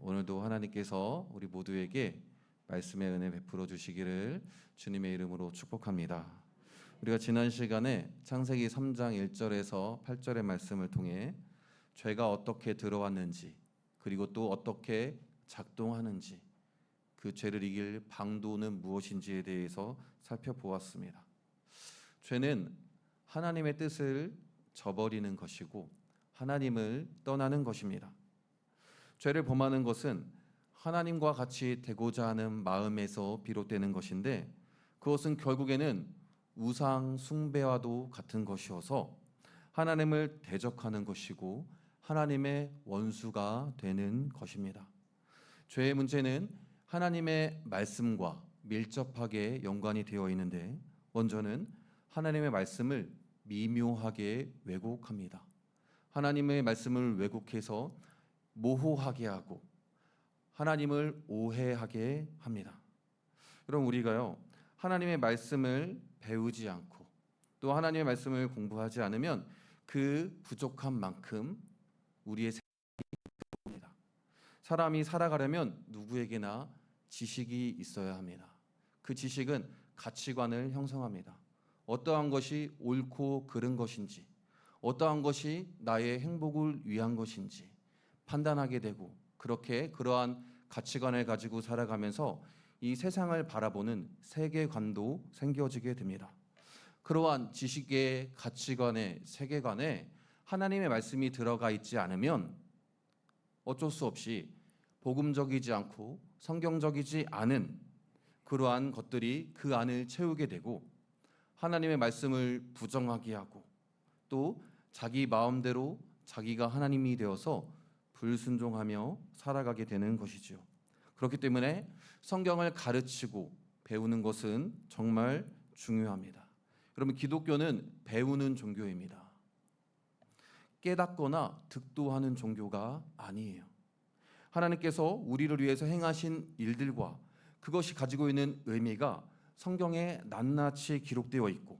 오늘도 하나님께서 우리 모두에게 말씀의 은혜 베풀어 주시기를 주님의 이름으로 축복합니다. 우리가 지난 시간에 창세기 3장 1절에서 8절의 말씀을 통해 죄가 어떻게 들어왔는지, 그리고 또 어떻게 작동하는지, 그 죄를 이길 방도는 무엇인지에 대해서 살펴보았습니다. 죄는 하나님의 뜻을 저버리는 것이고 하나님을 떠나는 것입니다. 죄를 범하는 것은 하나님과 같이 되고자 하는 마음에서 비롯되는 것인데, 그것은 결국에는 우상 숭배와도 같은 것이어서 하나님을 대적하는 것이고 하나님의 원수가 되는 것입니다. 죄의 문제는 하나님의 말씀과 밀접하게 연관이 되어 있는데, 먼저는 하나님의 말씀을 미묘하게 왜곡합니다. 하나님의 말씀을 왜곡해서 모호하게 하고 하나님을 오해하게 합니다. 여러분, 우리가요, 하나님의 말씀을 배우지 않고 또 하나님의 말씀을 공부하지 않으면 그 부족한 만큼 우리의 생각이 부족합니다. 사람이 살아가려면 누구에게나 지식이 있어야 합니다. 그 지식은 가치관을 형성합니다. 어떠한 것이 옳고 그른 것인지, 어떠한 것이 나의 행복을 위한 것인지 판단하게 되고, 그렇게 그러한 가치관을 가지고 살아가면서 이 세상을 바라보는 세계관도 생겨지게 됩니다. 그러한 지식의 가치관의 세계관에 하나님의 말씀이 들어가 있지 않으면 어쩔 수 없이 복음적이지 않고 성경적이지 않은 그러한 것들이 그 안을 채우게 되고, 하나님의 말씀을 부정하게 하고 또 자기 마음대로 자기가 하나님이 되어서 불순종하며 살아가게 되는 것이죠. 그렇기 때문에 성경을 가르치고 배우는 것은 정말 중요합니다. 여러분, 기독교는 배우는 종교입니다. 깨닫거나 득도하는 종교가 아니에요. 하나님께서 우리를 위해서 행하신 일들과 그것이 가지고 있는 의미가 성경에 낱낱이 기록되어 있고,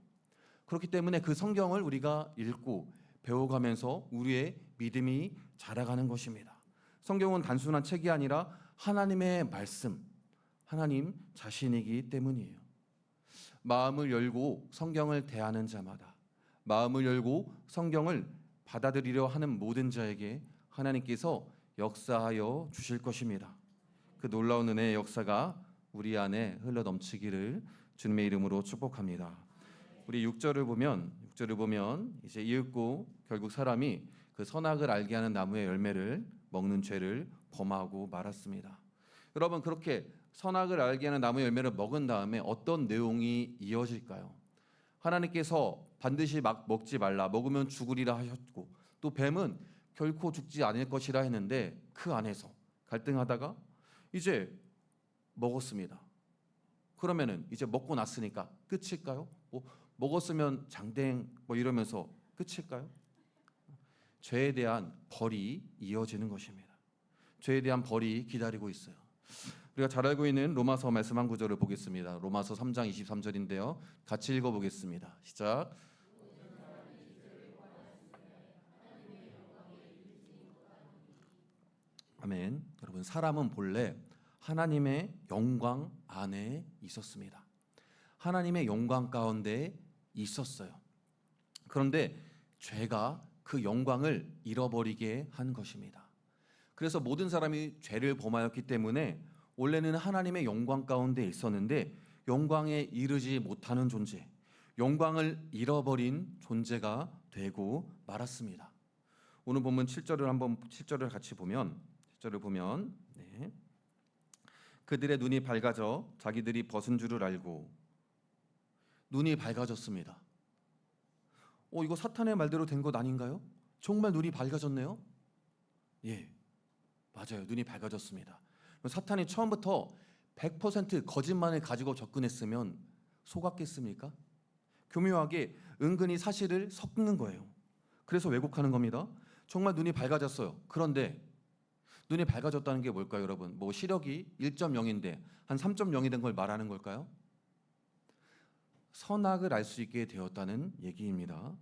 그렇기 때문에 그 성경을 우리가 읽고 배워가면서 우리의 믿음이 자라가는 것입니다. 성경은 단순한 책이 아니라 하나님의 말씀, 하나님 자신이기 때문이에요. 마음을 열고 성경을 대하는 자마다, 마음을 열고 성경을 받아들이려 하는 모든 자에게 하나님께서 역사하여 주실 것입니다. 그 놀라운 은혜의 역사가 우리 안에 흘러 넘치기를 주님의 이름으로 축복합니다. 우리 6절을 보면 이제 이윽고 결국 사람이 그 선악을 알게 하는 나무의 열매를 먹는 죄를 범하고 말았습니다. 여러분, 그렇게 선악을 알게 하는 나무의 열매를 먹은 다음에 어떤 내용이 이어질까요? 하나님께서 반드시 막 먹지 말라, 먹으면 죽으리라 하셨고, 또 뱀은 결코 죽지 않을 것이라 했는데 그 안에서 갈등하다가 이제 먹었습니다. 그러면은 이제 먹고 났으니까 끝일까요? 먹었으면 장땡 이러면서 끝일까요? 죄에 대한 벌이 이어지는 것입니다. 죄에 대한 벌이 기다리고 있어요. 우리가 잘 알고 있는 로마서 말씀 한 구절을 보겠습니다. 로마서 3장 23절인데요. 같이 읽어보겠습니다. 시작. 아멘. 여러분, 사람은 본래 하나님의 영광 안에 있었습니다. 하나님의 영광 가운데 있었어요. 그런데 죄가 그 영광을 잃어버리게 한 것입니다. 그래서 모든 사람이 죄를 범하였기 때문에 원래는 하나님의 영광 가운데 있었는데 영광에 이르지 못하는 존재, 영광을 잃어버린 존재가 되고 말았습니다. 오늘 본문 7절을 같이 보면, 7절을 보면 그들의 눈이 밝아져 자기들이 벗은 줄을 알고. 눈이 밝아졌습니다. 이거 사탄의 말대로 된 것 아닌가요? 정말 눈이 밝아졌네요. 예, 맞아요. 눈이 밝아졌습니다. 사탄이 처음부터 100% 거짓말을 가지고 접근했으면 속았겠습니까? 교묘하게 은근히 사실을 섞는 거예요. 그래서 왜곡하는 겁니다. 정말 눈이 밝아졌어요. 그런데 눈이 밝아졌다는 게 뭘까요, 여러분? 시력이 1.0인데 한 3.0이 된 걸 말하는 걸까요? 선악을 알 수 있게 되었다는 얘기입니다.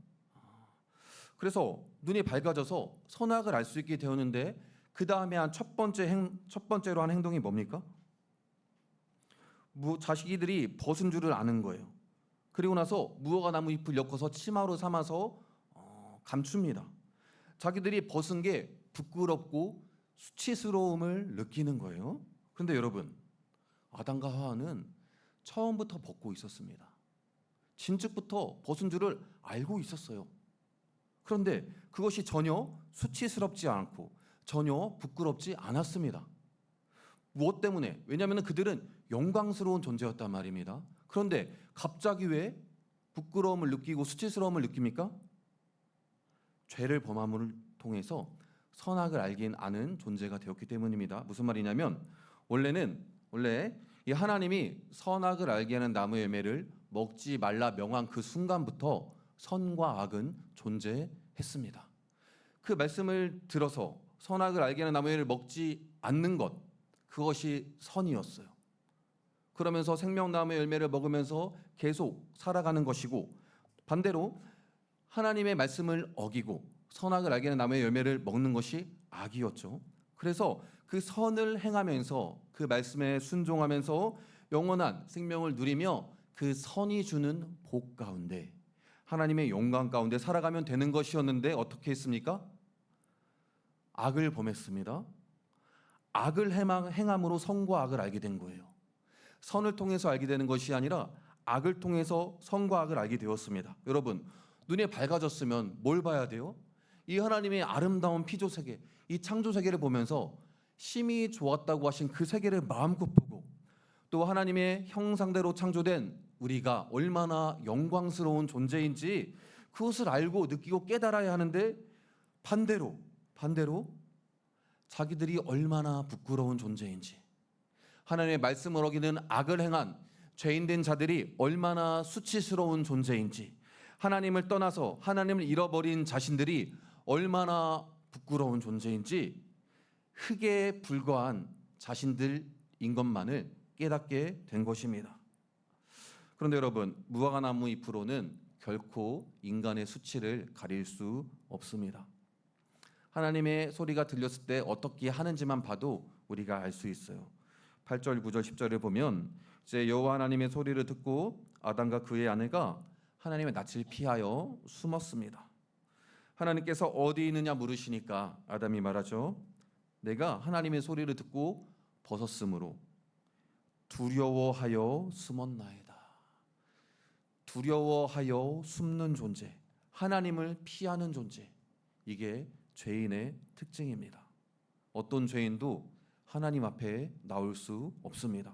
그래서 눈이 밝아져서 선악을 알 수 있게 되었는데 그 다음에 한 첫 번째로 한 행동이 뭡니까? 자기들이 벗은 줄을 아는 거예요. 그리고 나서 무화과 나무 잎을 엮어서 치마로 삼아서 감춥니다. 자기들이 벗은 게 부끄럽고 수치스러움을 느끼는 거예요. 그런데 여러분, 아담과 하와는 처음부터 벗고 있었습니다. 진즉부터 벗은 줄을 알고 있었어요. 그런데 그것이 전혀 수치스럽지 않고 전혀 부끄럽지 않았습니다. 무엇 때문에? 왜냐하면 그들은 영광스러운 존재였단 말입니다. 그런데 갑자기 왜 부끄러움을 느끼고 수치스러움을 느낍니까? 죄를 범함을 통해서 선악을 알긴 아는 존재가 되었기 때문입니다. 무슨 말이냐면 원래 이 하나님이 선악을 알게 하는 나무 열매를 먹지 말라 명한 그 순간부터 선과 악은 존재했습니다. 그 말씀을 들어서 선악을 알게 하는 나무 열매를 먹지 않는 것, 그것이 선이었어요. 그러면서 생명나무의 열매를 먹으면서 계속 살아가는 것이고, 반대로 하나님의 말씀을 어기고 선악을 알게 하는 나무의 열매를 먹는 것이 악이었죠. 그래서 그 선을 행하면서 그 말씀에 순종하면서 영원한 생명을 누리며 그 선이 주는 복 가운데 하나님의 영광 가운데 살아가면 되는 것이었는데 어떻게 했습니까? 악을 범했습니다. 악을 행함으로 선과 악을 알게 된 거예요. 선을 통해서 알게 되는 것이 아니라 악을 통해서 선과 악을 알게 되었습니다. 여러분, 눈이 밝아졌으면 뭘 봐야 돼요? 이 하나님의 아름다운 피조 세계, 이 창조 세계를 보면서 심히 좋았다고 하신 그 세계를 마음껏 보고, 또 하나님의 형상대로 창조된 우리가 얼마나 영광스러운 존재인지 그것을 알고 느끼고 깨달아야 하는데, 반대로 자기들이 얼마나 부끄러운 존재인지, 하나님의 말씀을 어기는 악을 행한 죄인된 자들이 얼마나 수치스러운 존재인지, 하나님을 떠나서 하나님을 잃어버린 자신들이 얼마나 부끄러운 존재인지 흙에 불과한 자신들인 것만을 깨닫게 된 것입니다. 그런데 여러분, 무화과 나무 잎으로는 결코 인간의 수치를 가릴 수 없습니다. 하나님의 소리가 들렸을 때 어떻게 하는지만 봐도 우리가 알 수 있어요. 8절, 9절, 10절을 보면 이제 여호와 하나님의 소리를 듣고 아담과 그의 아내가 하나님의 낯을 피하여 숨었습니다. 하나님께서 어디 있느냐 물으시니까 아담이 말하죠. 내가 하나님의 소리를 듣고 벗었으므로 두려워하여 숨었나이다. 두려워하여 숨는 존재, 하나님을 피하는 존재, 이게 죄인의 특징입니다. 어떤 죄인도 하나님 앞에 나올 수 없습니다.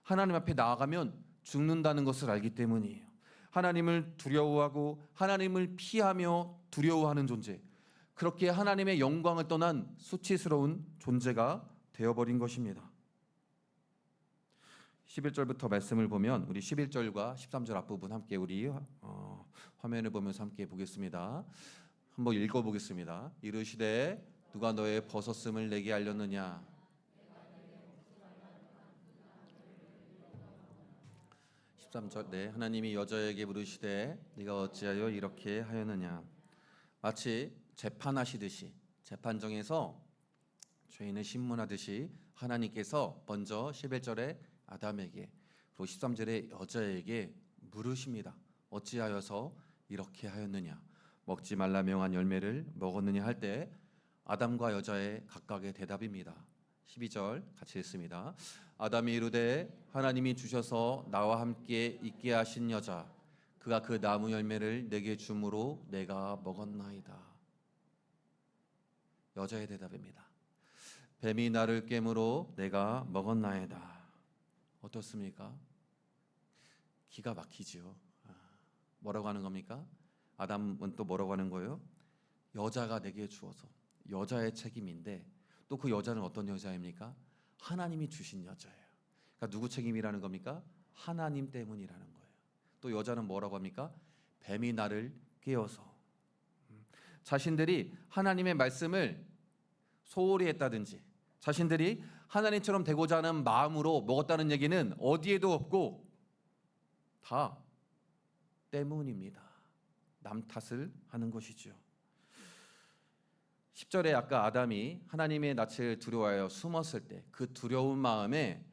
하나님 앞에 나아가면 죽는다는 것을 알기 때문이에요. 하나님을 두려워하고 하나님을 피하며 두려워하는 존재, 그렇게 하나님의 영광을 떠난 수치스러운 존재가 되어버린 것입니다. 11절부터 말씀을 보면 우리 11절과 13절 앞부분 함께 우리 화면을 보면서 함께 보겠습니다. 한번 읽어보겠습니다. 이르시되 누가 너의 벗었음을 내게 알렸느냐? 13절, 네, 하나님이 여자에게 물으시되 네가 어찌하여 이렇게 하였느냐? 마치 재판하시듯이, 재판정에서 죄인을 신문하듯이 하나님께서 먼저 11절에 아담에게, 그리고 13절에 여자에게 물으십니다. 어찌하여서 이렇게 하였느냐? 먹지 말라 명한 열매를 먹었느냐 할 때 아담과 여자의 각각의 대답입니다. 12절 같이 읽습니다. 아담이 이르되 하나님이 주셔서 나와 함께 있게 하신 여자, 그가 그 나무 열매를 내게 주므로 내가 먹었나이다. 여자의 대답입니다. 뱀이 나를 깨므로 내가 먹었나이다. 어떻습니까? 기가 막히지요. 뭐라고 하는 겁니까? 아담은 또 뭐라고 하는 거예요? 여자가 내게 주어서, 여자의 책임인데 또 그 여자는 어떤 여자입니까? 하나님이 주신 여자예요. 그러니까 누구 책임이라는 겁니까? 하나님 때문이라는 거예요. 또 여자는 뭐라고 합니까? 뱀이 나를 깨어서. 자신들이 하나님의 말씀을 소홀히 했다든지 자신들이 하나님처럼 되고자 하는 마음으로 먹었다는 얘기는 어디에도 없고 다 때문입니다. 남 탓을 하는 것이죠. 10절에 아까 아담이 하나님의 낯을 두려워하여 숨었을 때 그 두려운 마음에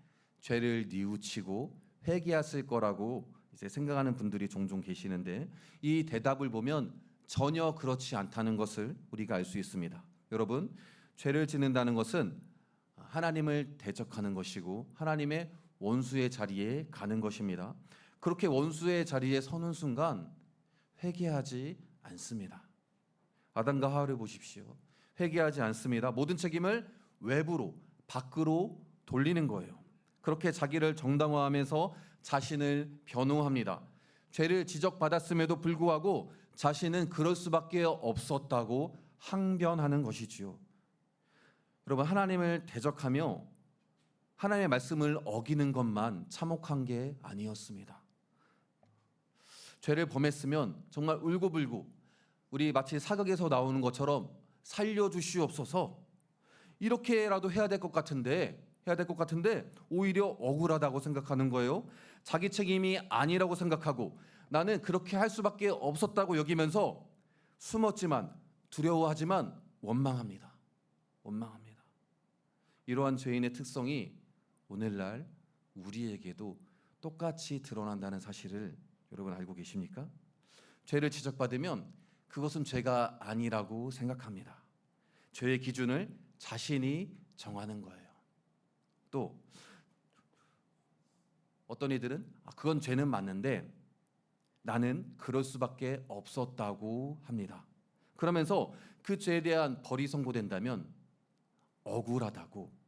죄를 뉘우치고 회개했을 거라고 이제 생각하는 분들이 종종 계시는데, 이 대답을 보면 전혀 그렇지 않다는 것을 우리가 알 수 있습니다. 여러분, 죄를 짓는다는 것은 하나님을 대적하는 것이고 하나님의 원수의 자리에 가는 것입니다. 그렇게 원수의 자리에 서는 순간 회개하지 않습니다. 아담과 하와를 보십시오. 회개하지 않습니다. 모든 책임을 외부로, 밖으로 돌리는 거예요. 그렇게 자기를 정당화하면서 자신을 변호합니다. 죄를 지적받았음에도 불구하고 자신은 그럴 수밖에 없었다고 항변하는 것이지요. 여러분, 하나님을 대적하며 하나님의 말씀을 어기는 것만 참혹한 게 아니었습니다. 죄를 범했으면 정말 울고불고 우리 마치 사극에서 나오는 것처럼 살려주시옵소서, 이렇게라도 해야 될 것 같은데 오히려 억울하다고 생각하는 거예요. 자기 책임이 아니라고 생각하고 나는 그렇게 할 수밖에 없었다고 여기면서 숨었지만, 두려워하지만 원망합니다. 이러한 죄인의 특성이 오늘날 우리에게도 똑같이 드러난다는 사실을 여러분 알고 계십니까? 죄를 지적받으면 그것은 죄가 아니라고 생각합니다. 죄의 기준을 자신이 정하는 거예요. 또 어떤 이들은 그건 죄는 맞는데 나는 그럴 수밖에 없었다고 합니다. 그러면서 그 죄에 대한 벌이 선고된다면 억울하다고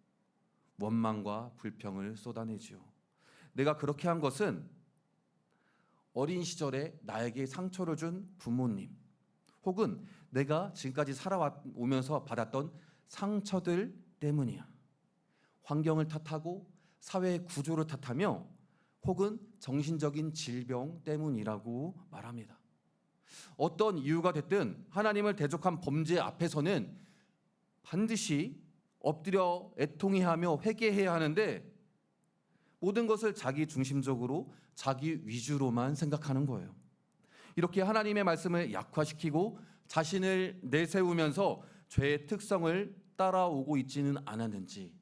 원망과 불평을 쏟아내지요. 내가 그렇게 한 것은 어린 시절에 나에게 상처를 준 부모님, 혹은 내가 지금까지 살아오면서 받았던 상처들 때문이야. 환경을 탓하고 사회의 구조를 탓하며 혹은 정신적인 질병 때문이라고 말합니다. 어떤 이유가 됐든 하나님을 대적한 범죄 앞에서는 반드시 엎드려 애통해하며 회개해야 하는데, 모든 것을 자기 중심적으로 자기 위주로만 생각하는 거예요. 이렇게 하나님의 말씀을 약화시키고 자신을 내세우면서 죄의 특성을 따라오고 있지는 않았는지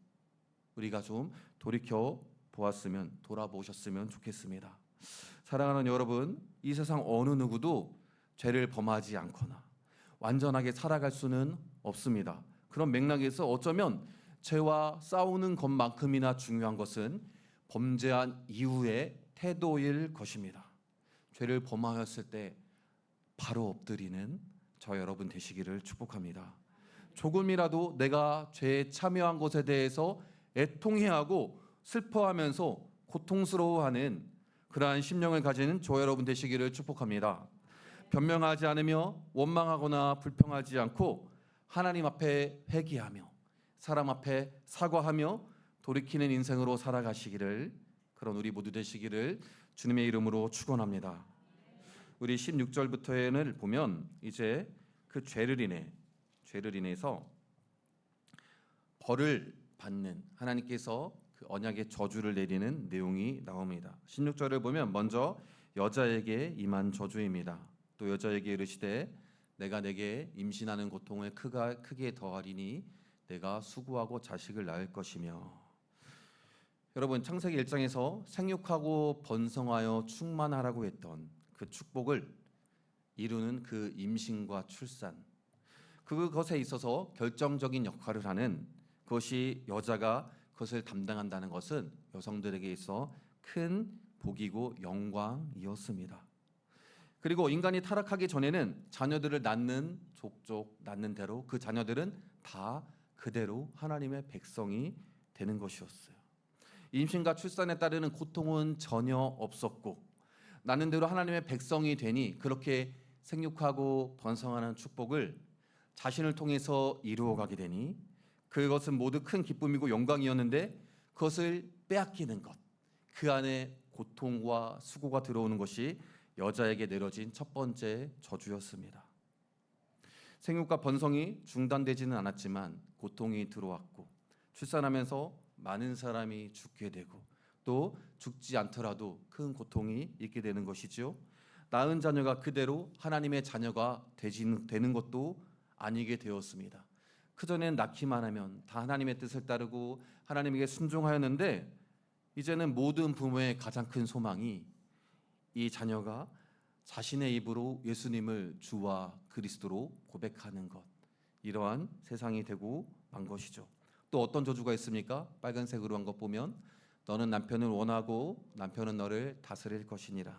우리가 좀 돌아보셨으면 좋겠습니다. 사랑하는 여러분, 이 세상 어느 누구도 죄를 범하지 않거나 완전하게 살아갈 수는 없습니다. 그런 맥락에서 어쩌면 죄와 싸우는 것만큼이나 중요한 것은 범죄한 이후의 태도일 것입니다. 죄를 범하였을 때 바로 엎드리는 저 여러분 되시기를 축복합니다. 조금이라도 내가 죄에 참여한 것에 대해서 애통해하고 슬퍼하면서 고통스러워하는 그러한 심령을 가지는 저 여러분 되시기를 축복합니다. 변명하지 않으며 원망하거나 불평하지 않고 하나님 앞에 회개하며 사람 앞에 사과하며 돌이키는 인생으로 살아가시기를, 그런 우리 모두 되시기를 주님의 이름으로 축원합니다. 우리 16절부터는 보면 이제 그 죄를 인해서 벌을 받는 하나님께서 그 언약의 저주를 내리는 내용이 나옵니다. 16절을 보면 먼저 여자에게 임한 저주입니다. 또 여자에게 이르시되 내가 내게 임신하는 고통을 크게 더하리니 내가 수고하고 자식을 낳을 것이며. 여러분, 창세기 1장에서 생육하고 번성하여 충만하라고 했던 그 축복을 이루는 그 임신과 출산, 그것에 있어서 결정적인 역할을 하는 그것이 여자가 그것을 담당한다는 것은 여성들에게 있어 큰 복이고 영광이었습니다. 그리고 인간이 타락하기 전에는 자녀들을 낳는 족족 낳는 대로 그 자녀들은 다 그대로 하나님의 백성이 되는 것이었어요. 임신과 출산에 따르는 고통은 전혀 없었고 낳는 대로 하나님의 백성이 되니 그렇게 생육하고 번성하는 축복을 자신을 통해서 이루어가게 되니 그것은 모두 큰 기쁨이고 영광이었는데, 그것을 빼앗기는 것, 그 안에 고통과 수고가 들어오는 것이 여자에게 내려진 첫 번째 저주였습니다. 생육과 번성이 중단되지는 않았지만 고통이 들어왔고 출산하면서 많은 사람이 죽게 되고 또 죽지 않더라도 큰 고통이 있게 되는 것이죠. 낳은 자녀가 그대로 하나님의 자녀가 되는 것도 아니게 되었습니다. 그전엔 낳기만 하면 다 하나님의 뜻을 따르고 하나님에게 순종하였는데, 이제는 모든 부모의 가장 큰 소망이 이 자녀가 자신의 입으로 예수님을 주와 그리스도로 고백하는 것, 이러한 세상이 되고 만 것이죠. 또 어떤 저주가 있습니까? 빨간색으로 한 것 보면 너는 남편을 원하고 남편은 너를 다스릴 것이니라.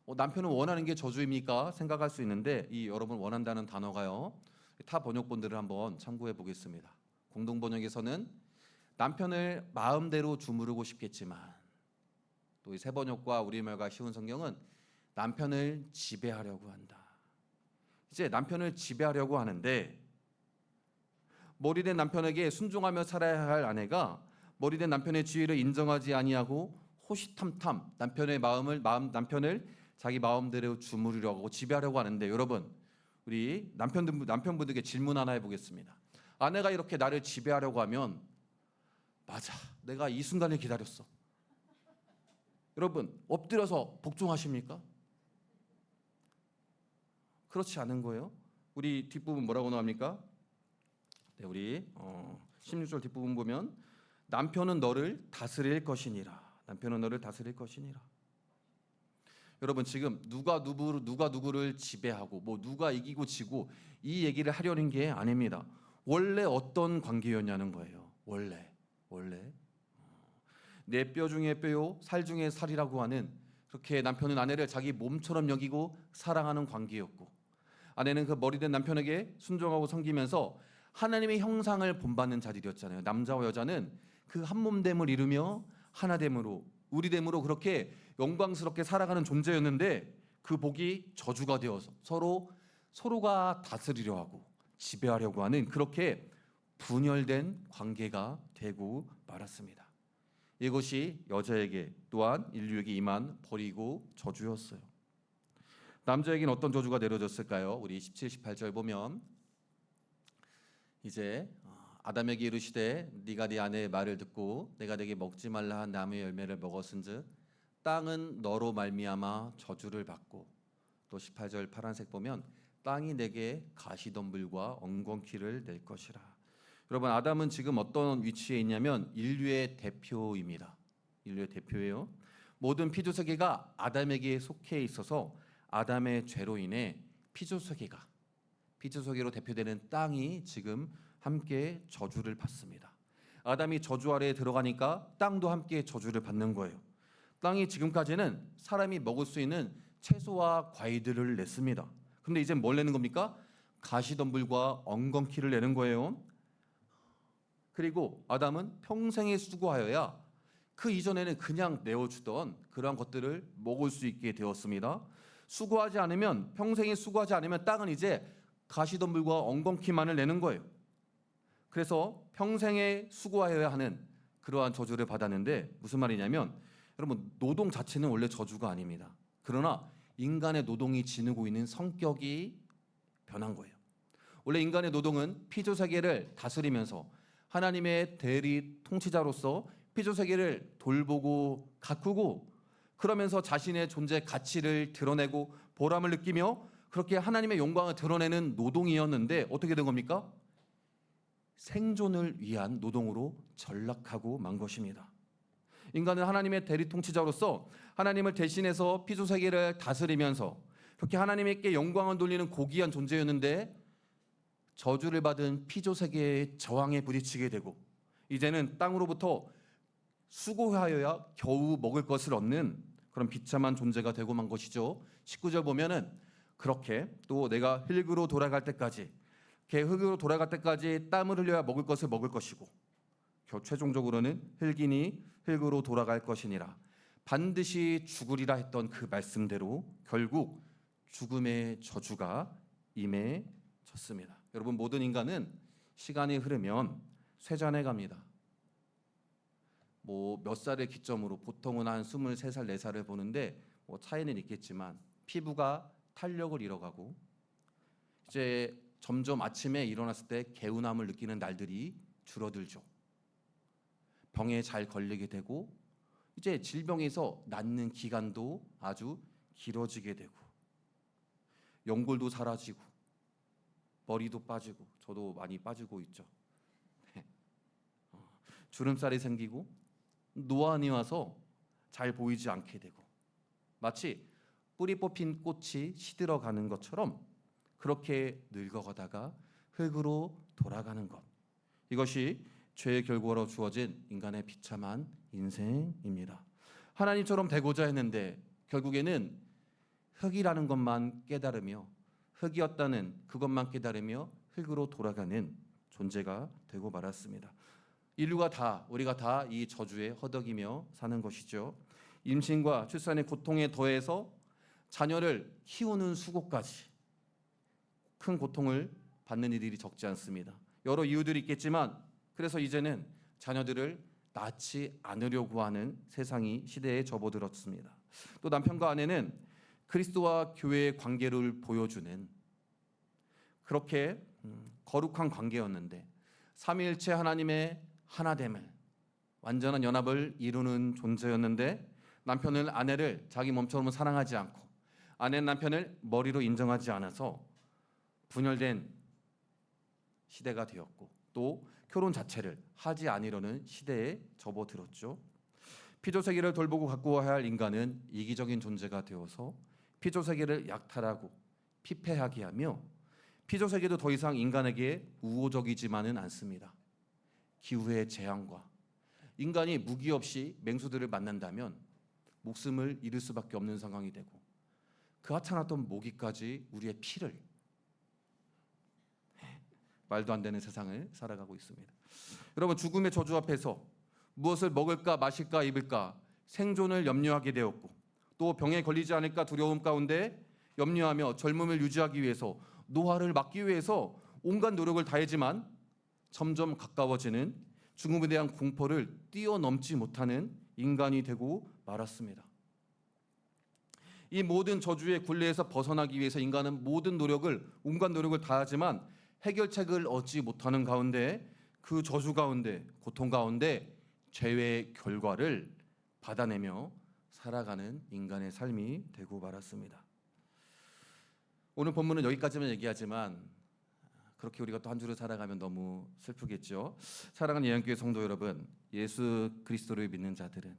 남편을 원하는 게 저주입니까? 생각할 수 있는데, 이 여러분 원한다는 단어가요, 타 번역본들을 한번 참고해 보겠습니다. 공동 번역에서는 남편을 마음대로 주무르고 싶겠지만, 또 이 새 번역과 우리말과 쉬운 성경은 남편을 지배하려고 한다. 이제 남편을 지배하려고 하는데, 머리된 남편에게 순종하며 살아야 할 아내가 머리된 남편의 지위를 인정하지 아니하고 호시탐탐 남편을 자기 마음대로 주무르려고 하고 지배하려고 하는데, 여러분, 우리 남편분들께 질문 하나 해보겠습니다. 아내가 이렇게 나를 지배하려고 하면, 맞아, 내가 이 순간을 기다렸어, 여러분 엎드려서 복종하십니까? 그렇지 않은 거예요. 우리 뒷부분 뭐라고 나옵니까? 네, 우리 16절 뒷부분 보면 남편은 너를 다스릴 것이니라. 남편은 너를 다스릴 것이니라. 여러분, 지금 누가 누구를 지배하고 뭐 누가 이기고 지고 이 얘기를 하려는 게 아닙니다. 원래 어떤 관계였냐는 거예요. 원래 내 뼈 중에 뼈요 살 중에 살이라고 하는, 그렇게 남편은 아내를 자기 몸처럼 여기고 사랑하는 관계였고, 아내는 그 머리된 남편에게 순종하고 섬기면서 하나님의 형상을 본받는 자들이었잖아요. 남자와 여자는 그 한 몸됨을 이루며 하나됨으로 우리됨으로 그렇게 영광스럽게 살아가는 존재였는데, 그 복이 저주가 되어서 서로가 다스리려 하고 지배하려고 하는 그렇게 분열된 관계가 되고 말았습니다. 이것이 여자에게 또한 인류에게 임한 벌이고 저주였어요. 남자에게는 어떤 저주가 내려졌을까요? 우리 17, 18절 보면 이제 아담에게 이르시되 네가 네 아내의 말을 듣고 내가 네게 먹지 말라 한 나무의 열매를 먹었은즉 땅은 너로 말미암아 저주를 받고, 또 18절 파란색 보면 땅이 내게 가시덤불과 엉겅퀴를 낼 것이라. 여러분, 아담은 지금 어떤 위치에 있냐면 인류의 대표입니다. 인류의 대표예요. 모든 피조세계가 아담에게 속해 있어서 아담의 죄로 인해 피조세계로 대표되는 땅이 지금 함께 저주를 받습니다. 아담이 저주 아래에 들어가니까 땅도 함께 저주를 받는 거예요. 땅이 지금까지는 사람이 먹을 수 있는 채소와 과일들을 냈습니다. 근데 이제 뭘 내는 겁니까? 가시덤불과 엉겅퀴를 내는 거예요. 그리고 아담은 평생에 수고하여야 그 이전에는 그냥 내어주던 그러한 것들을 먹을 수 있게 되었습니다. 평생에 수고하지 않으면 땅은 이제 가시덤불과 엉겅퀴만을 내는 거예요. 그래서 평생에 수고하여야 하는 그러한 저주를 받았는데, 무슨 말이냐면, 여러분, 노동 자체는 원래 저주가 아닙니다. 그러나 인간의 노동이 지니고 있는 성격이 변한 거예요. 원래 인간의 노동은 피조세계를 다스리면서 하나님의 대리 통치자로서 피조세계를 돌보고 가꾸고, 그러면서 자신의 존재 가치를 드러내고 보람을 느끼며 그렇게 하나님의 영광을 드러내는 노동이었는데, 어떻게 된 겁니까? 생존을 위한 노동으로 전락하고 만 것입니다. 인간은 하나님의 대리 통치자로서 하나님을 대신해서 피조세계를 다스리면서 그렇게 하나님께 영광을 돌리는 고귀한 존재였는데, 저주를 받은 피조세계의 저항에 부딪히게 되고, 이제는 땅으로부터 수고하여야 겨우 먹을 것을 얻는 그런 비참한 존재가 되고 만 것이죠. 19절 보면은 그렇게 또 내가 흙으로 돌아갈 때까지 땀을 흘려야 먹을 것을 먹을 것이고, 최종적으로는 흙이니 흙으로 돌아갈 것이니라. 반드시 죽으리라 했던 그 말씀대로 결국 죽음의 저주가 임해졌습니다. 여러분, 모든 인간은 시간이 흐르면 쇠잔해 갑니다. 몇 살을 기점으로 보통은 한 23살, 4살을 보는데 차이는 있겠지만 피부가 탄력을 잃어가고, 이제 점점 아침에 일어났을 때 개운함을 느끼는 날들이 줄어들죠. 병에 잘 걸리게 되고, 이제 질병에서 낫는 기간도 아주 길어지게 되고, 연골도 사라지고, 머리도 빠지고 저도 많이 빠지고 있죠. 주름살이 생기고 노안이 와서 잘 보이지 않게 되고 마치 뿌리 뽑힌 꽃이 시들어가는 것처럼 그렇게 늙어가다가 흙으로 돌아가는 것. 이것이 죄의 결과로 주어진 인간의 비참한 인생입니다. 하나님처럼 되고자 했는데 결국에는 흙이라는 것만 깨달으며 흙이었다는 그것만 깨달으며 흙으로 돌아가는 존재가 되고 말았습니다. 인류가 다 우리가 다 이 저주에 허덕이며 사는 것이죠. 임신과 출산의 고통에 더해서 자녀를 키우는 수고까지 큰 고통을 받는 이들이 적지 않습니다. 여러 이유들이 있겠지만 그래서 이제는 자녀들을 낳지 않으려고 하는 세상이 시대에 접어들었습니다. 또 남편과 아내는 그리스도와 교회의 관계를 보여주는 그렇게 거룩한 관계였는데 삼위일체 하나님의 하나됨을 완전한 연합을 이루는 존재였는데 남편은 아내를 자기 몸처럼 사랑하지 않고 아내는 남편을 머리로 인정하지 않아서 분열된 시대가 되었고 또 결혼 자체를 하지 않으려는 시대에 접어들었죠. 피조세계를 돌보고 가꾸어야 할 인간은 이기적인 존재가 되어서 피조세계를 약탈하고 피폐하게 하며 피조세계도 더 이상 인간에게 우호적이지만은 않습니다. 기후의 재앙과 인간이 무기 없이 맹수들을 만난다면 목숨을 잃을 수밖에 없는 상황이 되고 그 하찮았던 모기까지 우리의 피를 말도 안 되는 세상을 살아가고 있습니다. 여러분 죽음의 저주 앞에서 무엇을 먹을까 마실까 입을까 생존을 염려하게 되었고 또 병에 걸리지 않을까 두려움 가운데 염려하며 젊음을 유지하기 위해서 노화를 막기 위해서 온갖 노력을 다하지만 점점 가까워지는 죽음에 대한 공포를 뛰어넘지 못하는 인간이 되고 말았습니다. 이 모든 저주의 굴레에서 벗어나기 위해서 인간은 온갖 노력을 다하지만 해결책을 얻지 못하는 가운데 그 저주 가운데 고통 가운데 죄의 결과를 받아내며 살아가는 인간의 삶이 되고 말았습니다. 오늘 본문은 여기까지만 얘기하지만 그렇게 우리가 또 한 주를 살아가면 너무 슬프겠죠. 사랑하는 예언교회 성도 여러분, 예수 그리스도를 믿는 자들은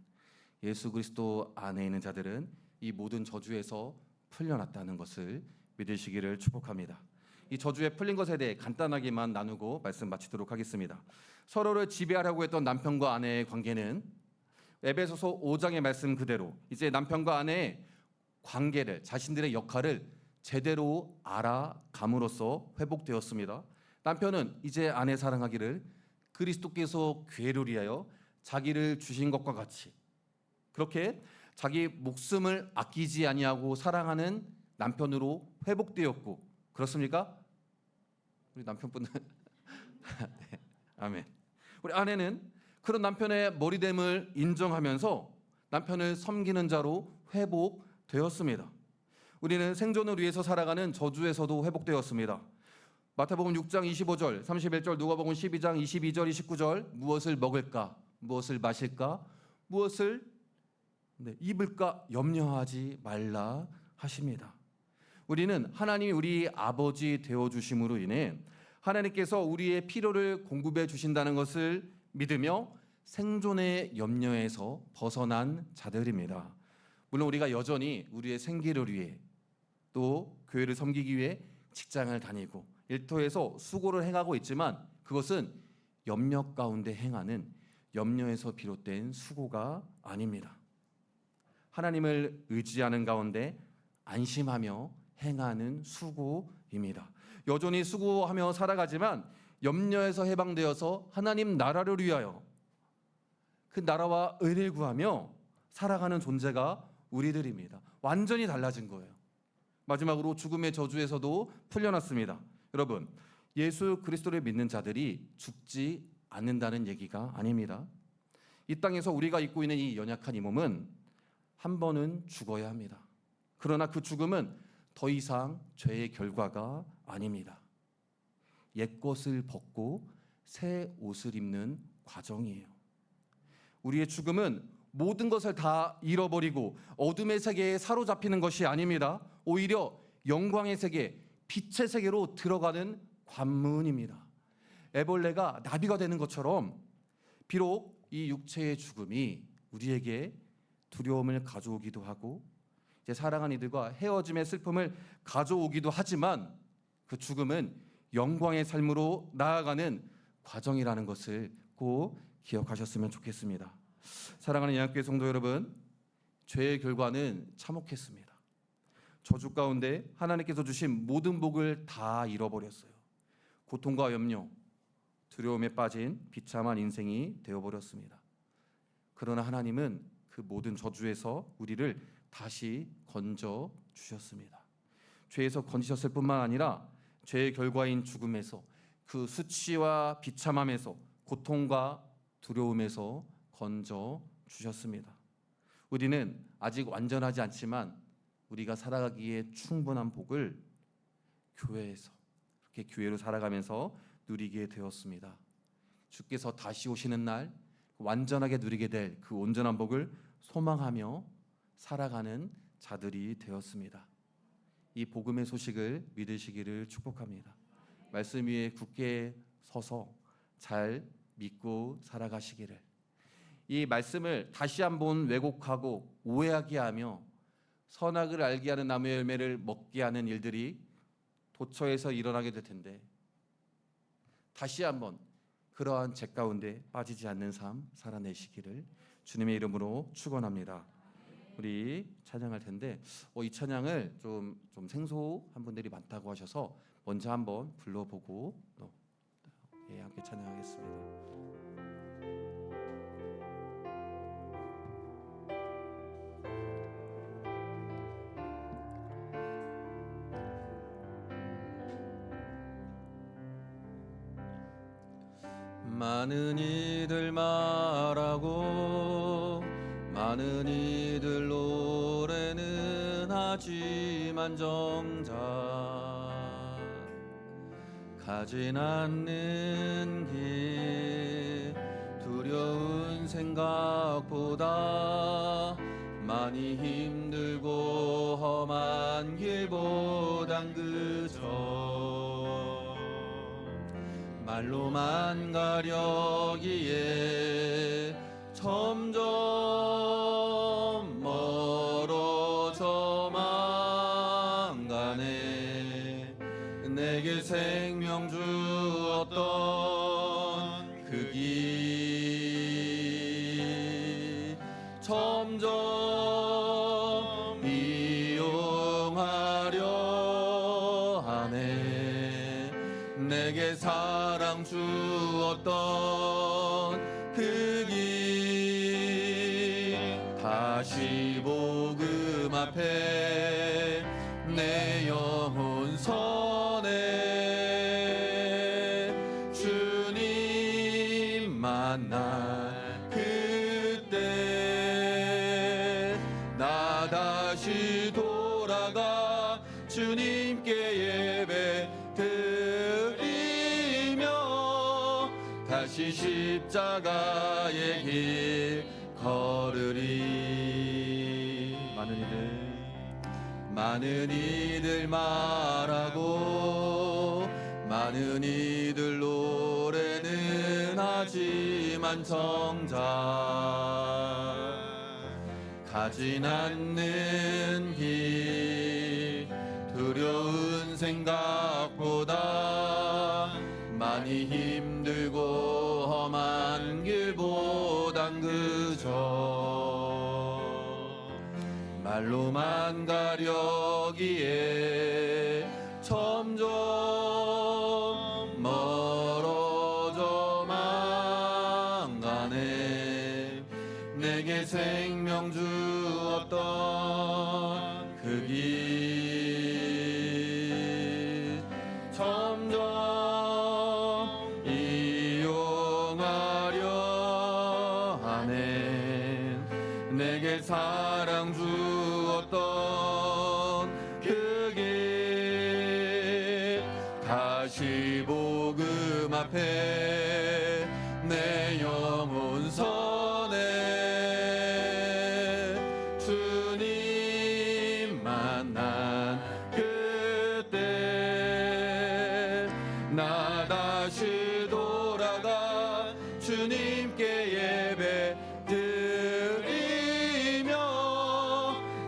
예수 그리스도 안에 있는 자들은 이 모든 저주에서 풀려났다는 것을 믿으시기를 축복합니다. 이 저주에 풀린 것에 대해 간단하게만 나누고 말씀 마치도록 하겠습니다. 서로를 지배하려고 했던 남편과 아내의 관계는 에베소서 5장의 말씀 그대로 이제 남편과 아내의 관계를 자신들의 역할을 제대로 알아감으로써 회복되었습니다. 남편은 이제 아내 사랑하기를 그리스도께서 교회를 위하여 자기를 주신 것과 같이 그렇게 자기 목숨을 아끼지 아니하고 사랑하는 남편으로 회복되었고 그렇습니까? 우리 남편분은 네, 아멘. 우리 아내는 그런 남편의 머리됨을 인정하면서 남편을 섬기는 자로 회복되었습니다. 우리는 생존을 위해서 살아가는 저주에서도 회복되었습니다. 마태복음 6장 25절, 31절, 누가복음 12장 22절, 29절 무엇을 먹을까, 무엇을 마실까, 무엇을 입을까 염려하지 말라 하십니다. 우리는 하나님이 우리 아버지 되어주심으로 인해 하나님께서 우리의 필요를 공급해 주신다는 것을 믿으며 생존의 염려에서 벗어난 자들입니다. 물론 우리가 여전히 우리의 생계를 위해 또 교회를 섬기기 위해 직장을 다니고 일터에서 수고를 행하고 있지만 그것은 염려 가운데 행하는 염려에서 비롯된 수고가 아닙니다. 하나님을 의지하는 가운데 안심하며 행하는 수고입니다. 여전히 수고하며 살아가지만 염려에서 해방되어서 하나님 나라를 위하여 그 나라와 의를 구하며 살아가는 존재가 우리들입니다. 완전히 달라진 거예요. 마지막으로 죽음의 저주에서도 풀려났습니다. 여러분, 예수 그리스도를 믿는 자들이 죽지 않는다는 얘기가 아닙니다. 이 땅에서 우리가 입고 있는 이 연약한 이 몸은 한 번은 죽어야 합니다. 그러나 그 죽음은 더 이상 죄의 결과가 아닙니다. 옛것을 벗고 새 옷을 입는 과정이에요. 우리의 죽음은 모든 것을 다 잃어버리고 어둠의 세계에 사로잡히는 것이 아닙니다. 오히려 영광의 세계, 빛의 세계로 들어가는 관문입니다. 애벌레가 나비가 되는 것처럼 비록 이 육체의 죽음이 우리에게 두려움을 가져오기도 하고 이제 사랑하는 이들과 헤어짐의 슬픔을 가져오기도 하지만 그 죽음은 영광의 삶으로 나아가는 과정이라는 것을 꼭 기억하셨으면 좋겠습니다. 사랑하는 양학교회 성도 여러분, 죄의 결과는 참혹했습니다. 저주 가운데 하나님께서 주신 모든 복을 다 잃어버렸어요. 고통과 염려, 두려움에 빠진 비참한 인생이 되어버렸습니다. 그러나 하나님은 그 모든 저주에서 우리를 다시 건져 주셨습니다. 죄에서 건지셨을 뿐만 아니라 죄의 결과인 죽음에서, 그 수치와 비참함에서, 고통과 두려움에서 건져 주셨습니다. 우리는 아직 완전하지 않지만 우리가 살아가기에 충분한 복을 교회에서, 이렇게 교회로 살아가면서 누리게 되었습니다. 주께서 다시 오시는 날 완전하게 누리게 될 그 온전한 복을 소망하며 살아가는 자들이 되었습니다. 이 복음의 소식을 믿으시기를 축복합니다. 말씀 위에 굳게 서서 잘 믿고 살아가시기를, 이 말씀을 다시 한번 왜곡하고 오해하게 하며 선악을 알게 하는 나무의 열매를 먹게 하는 일들이 도처에서 일어나게 될 텐데, 다시 한번 그러한 죄 가운데 빠지지 않는 삶 살아내시기를 주님의 이름으로 축원합니다. 우리 찬양할 텐데 이 찬양을 좀 생소한 분들이 많다고 하셔서 먼저 한번 불러보고 또 함께 찬양하겠습니다. 많은 이들 말하고 많은 이들 노래는 하지만 정작 가진 않는 길, 두려운 생각보다 많이 힘들고 험한 길보단 그저 말로만 가려기에 점점 멀어져만 가네. 내게 생명 주었던 그 길 점점 이용하려 하네. 내게 사랑 주었던 그 길 다시 복음 앞에 내 영혼 선에 주님 만날 그때 나 다시 돌아가 주님께 예배 드리며 다시 십자가의 길 걸으리. 많은 이들 말하고 많은 이들 노래는 하지만 정작 가진 않는 길, 두려운 생각보다 많이 힘들고 험한 길보단 그저 말로만 가려기에 점점 멀어져만 가네. 내게 생명 주었던 그 길 점점 이용하려 하네. 내게 사랑 주었던 그 길 다시 복음 앞에 내 영혼 선에 주님 만난 그때 나 예배 드리며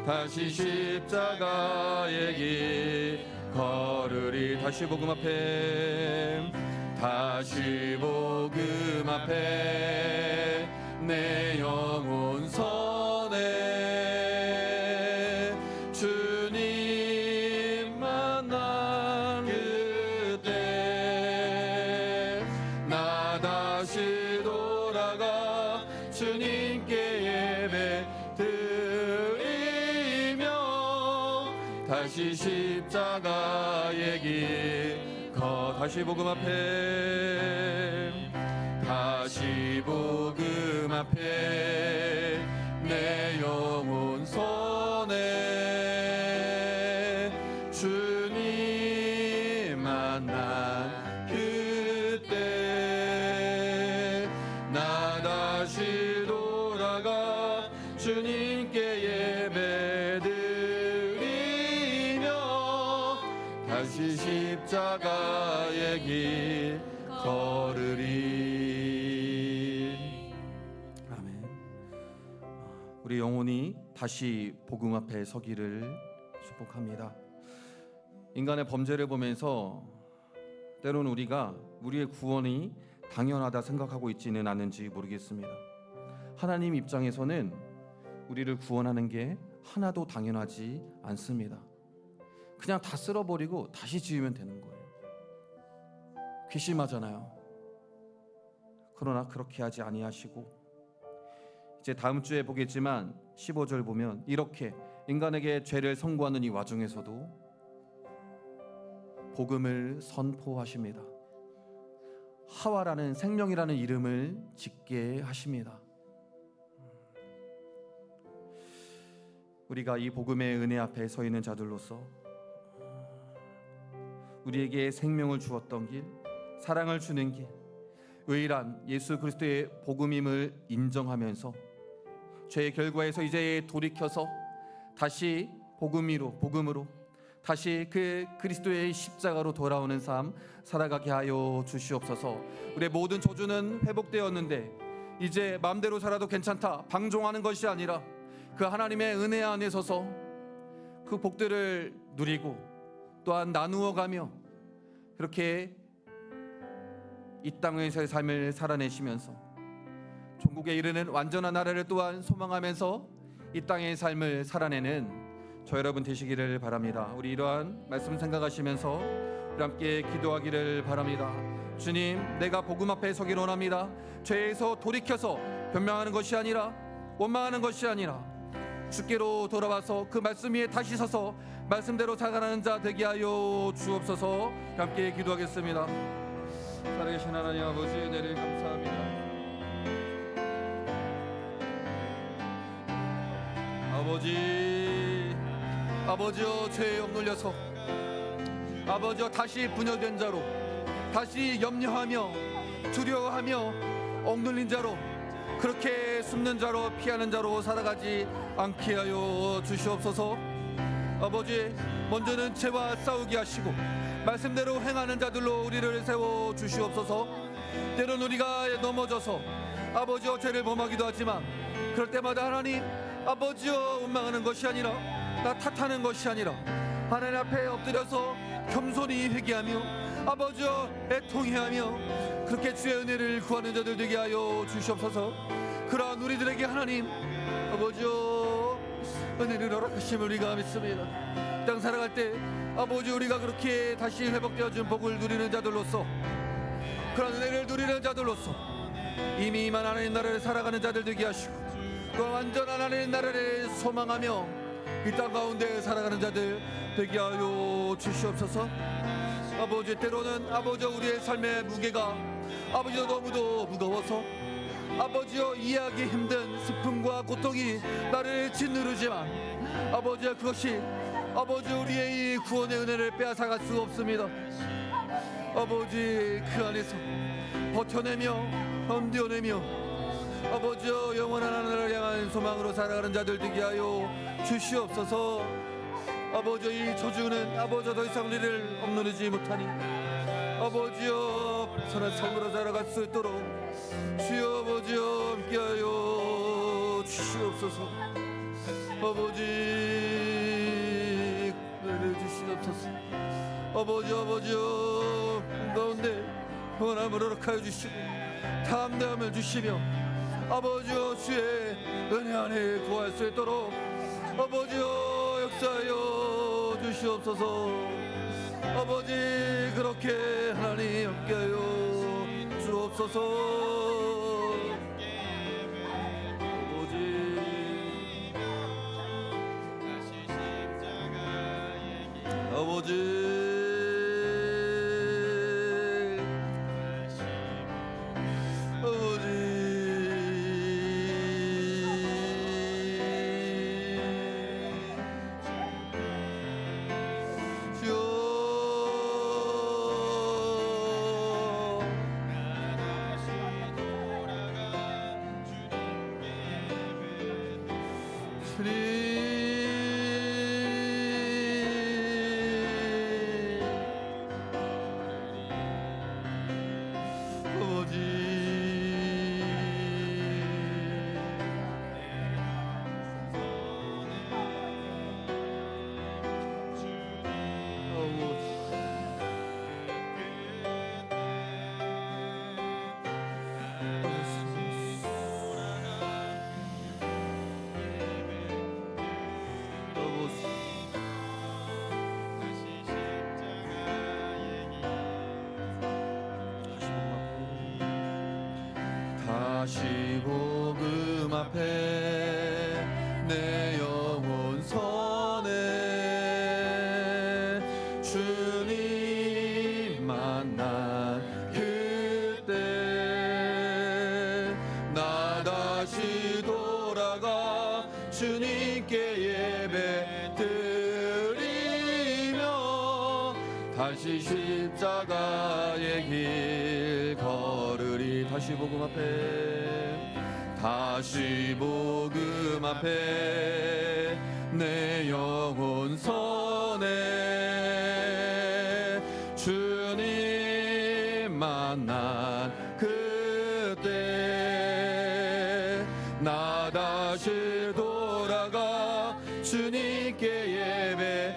다시 십자가의 길 걸으리. 다시 복음 앞에, 다시 복음 앞에 내 영혼 선해 주님 만난 그때 나 다시 돌아가 주님께 예배 드리며 다시 십자가의 길 다시 복음 앞에, 다시 복음 앞에 내 영혼 선해 주님 만난 그때 나 다시 돌아가 주님께 예배 드리며 다시 십자가의 길 걸으리. 아멘. 우리 영혼이 다시 복음 앞에 서기를 축복합니다. 인간의 범죄를 보면서 때로는 우리가 우리의 구원이 당연하다 생각하고 있지는 않은지 모르겠습니다. 하나님 입장에서는 우리를 구원하는 게 하나도 당연하지 않습니다. 그냥 다 쓸어버리고 다시 지으면 되는 거예요. 괘씸하잖아요. 그러나 그렇게 하지 아니하시고, 이제 다음 주에 보겠지만 15절 보면 이렇게 인간에게 죄를 선고하는 이 와중에서도 복음을 선포하십니다. 하와라는 생명이라는 이름을 짓게 하십니다. 우리가 이 복음의 은혜 앞에 서 있는 자들로서 우리에게 생명을 주었던 길, 사랑을 주는 길, 의란 예수 그리스도의 복음임을 인정하면서 죄의 결과에서 이제 돌이켜서 다시 복음으로 다시 그 그리스도의 십자가로 돌아오는 삶 살아가게 하여 주시옵소서. 우리의 모든 저주는 회복되었는데 이제 마음대로 살아도 괜찮다, 방종하는 것이 아니라 그 하나님의 은혜 안에 서서 그 복들을 누리고 또한 나누어가며 그렇게 이 땅에서의 삶을 살아내시면서 천국에 이르는 완전한 나라를 또한 소망하면서 이 땅의 삶을 살아내는 저 여러분 되시기를 바랍니다. 우리 이러한 말씀 생각하시면서 우리 함께 기도하기를 바랍니다. 주님, 내가 복음 앞에 서기를 원합니다. 죄에서 돌이켜서 변명하는 것이 아니라 원망하는 것이 아니라 주께로 돌아와서 그 말씀 위에 다시 서서 말씀대로 살아가는 자 되게 하여 주옵소서. 함께 기도하겠습니다. 살아계신 하나님 아버지, 은혜를 감사합니다. 아버지여, 죄에 억눌려서 아버지여 다시 분열된 자로, 다시 염려하며 두려워하며 억눌린 자로, 그렇게 숨는 자로 피하는 자로 살아가지 않게 하여 주시옵소서. 아버지, 먼저는 죄와 싸우게 하시고 말씀대로 행하는 자들로 우리를 세워 주시옵소서. 때론 우리가 넘어져서 아버지여 죄를 범하기도 하지만 그럴 때마다 하나님, 아버지여 원망하는 것이 아니라 나 탓하는 것이 아니라 하나님 앞에 엎드려서 겸손히 회개하며 아버지여 애통해하며 그렇게 주의 은혜를 구하는 자들 되게 하여 주시옵소서. 그러한 우리들에게 하나님 아버지여 은혜를 허락하심을 우리가 믿습니다. 땅 살아갈 때 아버지, 우리가 그렇게 다시 회복되어진 복을 누리는 자들로서, 그런 은혜를 누리는 자들로서 이미 임한 하나님 나라를 살아가는 자들 되게 하시고 또 완전한 하나님 나라를 소망하며 이 땅 가운데 살아가는 자들 되게 하여 주시옵소서. 아버지, 때로는 아버지 우리의 삶의 무게가 아버지도 너무도 무거워서 아버지여 이해하기 힘든 슬픔과 고통이 나를 짓누르지만 아버지, 그것이 아버지 우리의 이 구원의 은혜를 빼앗아갈 수 없습니다. 아버지, 그 안에서 버텨내며 견뎌내며 아버지여 영원한 하늘을 향한 소망으로 살아가는 자들 되게 하여 주시옵소서. 아버지여, 이 저주는 아버지여 더 이상 우리를 억누르지 못하니 아버지여 선한 삶으로 살아갈 수 있도록 주여 아버지여 함께하여 주시옵소서. 아버지 은혜 주시옵소서. 아버지여 가운데 평안함을 허락하여 주시고 담대함을 주시며 아버지여 주의 은혜 안에 구할 수 있도록 아버지여 역사하여 주시옵소서. 아버지 그렇게 하나님 함께하여 주옵소서. 아버지 다시 복음 앞에 내 영혼 선해 주님 만난 그때 나 다시 돌아가 주님께 예배 드리며 다시 십자가의 길 걸으리. 다시 복음 앞에 다시 복음 앞에 내 영혼 선해 주님 만난 그때 나 다시 돌아가 주님께 예배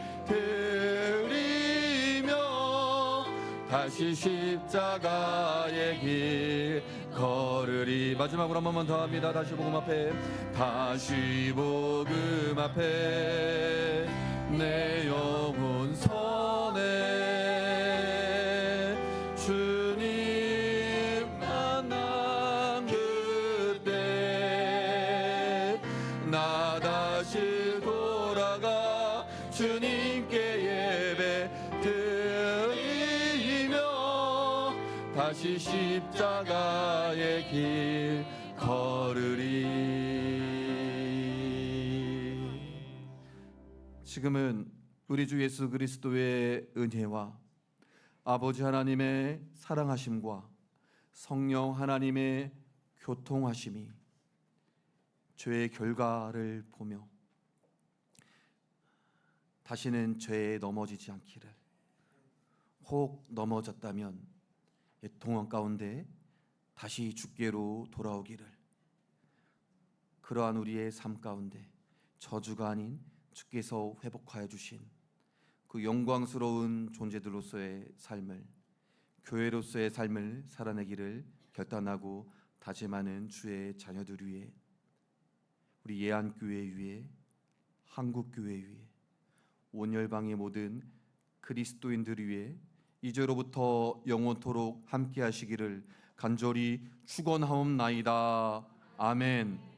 드리며 다시 십자가의 길 걸으리. 마지막으로 한 번만 더 합니다. 다시 복음 앞에 다시 복음 앞에 내 영혼 선해 주님 만난 그때 나 다시 돌아가 주님께 예배 드리며 다시 십자가의 길 걸으리. 지금은 우리 주 예수 그리스도의 은혜와 아버지 하나님의 사랑하심과 성령 하나님의 교통하심이 죄의 결과를 보며 다시는 죄에 넘어지지 않기를, 혹 넘어졌다면 동원 가운데 다시 주께로 돌아오기를, 그러한 우리의 삶 가운데 저주가 아닌 주께서 회복하여 주신 그 영광스러운 존재들로서의 삶을, 교회로서의 삶을 살아내기를 결단하고 다짐하는 주의 자녀들 위해, 우리 예안교회 위에, 한국교회 위에, 온열방의 모든 그리스도인들 위해 이제로부터 영원토록 함께 하시기를 간절히 축원하옵나이다. 아멘.